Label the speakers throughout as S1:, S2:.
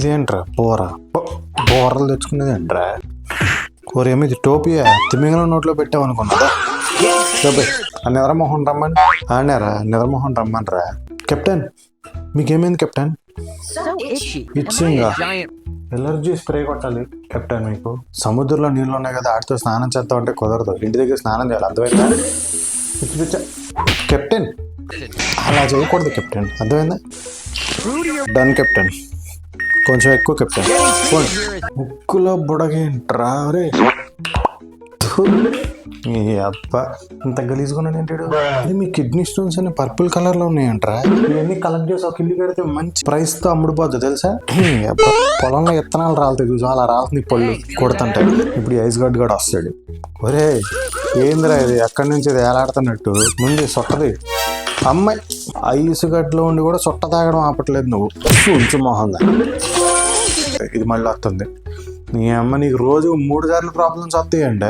S1: ఇదేంట్రా బోర్రలు తెచ్చుకునేది ఏంట్రా? కూర ఏమి టోపియా తిమింగలం నోట్లో పెట్టామనుకున్నా. నిద్రమోహన్ రమ్మని ఆడారా? నిద్రమోహన్ రమ్మనరా? కెప్టెన్ మీకేమైంది కెప్టెన్? ఇచ్చింగా ఎలర్జీ స్ప్రే కొట్టాలి కెప్టెన్. మీకు సముద్రంలో నీళ్ళు ఉన్నాయి కదా, ఆడితో స్నానం చేద్దాం అంటే కుదరదు. ఇంటి దగ్గర స్నానం చేయాలి, అర్థమైందా? పిచ్చి పిచ్చ కెప్టెన్, అలా చేయకూడదు కెప్టెన్, అర్థమైందా? డన్ కెప్టెన్, కొంచెం ఎక్కువ కెప్టెన్. ముక్కులో బుడగేంట్రా రే? ఈ అబ్బా ఇంత గలీజుకున్నాడు ఏంటాడు? అది మీ కిడ్నీ స్టోన్స్ అని పర్పుల్ కలర్ లో ఉన్నాయంట్రా. ఇవన్నీ కలెక్ట్ చేసి ఒక ఇల్లు కడితే మంచి ప్రైస్ తో అమ్ముడుపోద్దు తెలుసా? పొలంలో విత్తనాలు రాలుతాయి చూసా, అలా రాలుతుంది పళ్ళు కొడుతుంటాయి. ఇప్పుడు ఐస్ గడ్డ కూడా వస్తాడు. ఒరే ఏందిరా ఇది, ఎక్కడి నుంచి ఇది ఏలాడుతున్నట్టు? ముందు సొట్టది అమ్మాయి ఐసు గడ్డలో ఉండి కూడా సొట్ట తాగడం ఆపట్లేదు నువ్వు. ఉంచు మొహంగా ఇది మళ్ళీ వస్తుంది. నీ అమ్మ నీకు రోజు 3 సార్లు ప్రాబ్లమ్స్ వస్తాయంటే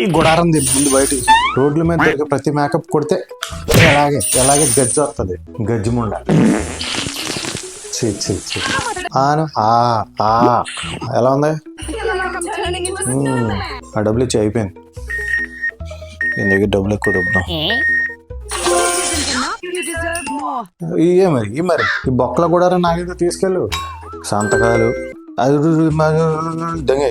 S1: ఈ గుడారం ముందు బయటికి రోడ్ల మీద దొరికే ప్రతి మేకప్ కొడితే ఎలాగే గజ్జి వస్తుంది, గజ్జి ముండ. ఆను ఎలా ఉంది? ఆ డబ్బులు ఇచ్చి అయిపోయింది. నీ దగ్గర డబ్బులు ఎక్కువ దొబ్బుతాం. ఈ మరి ఈ బొక్కల గుడారం నాకైతే తీసుకెళ్ళు. సంతకాలు అది దొంగ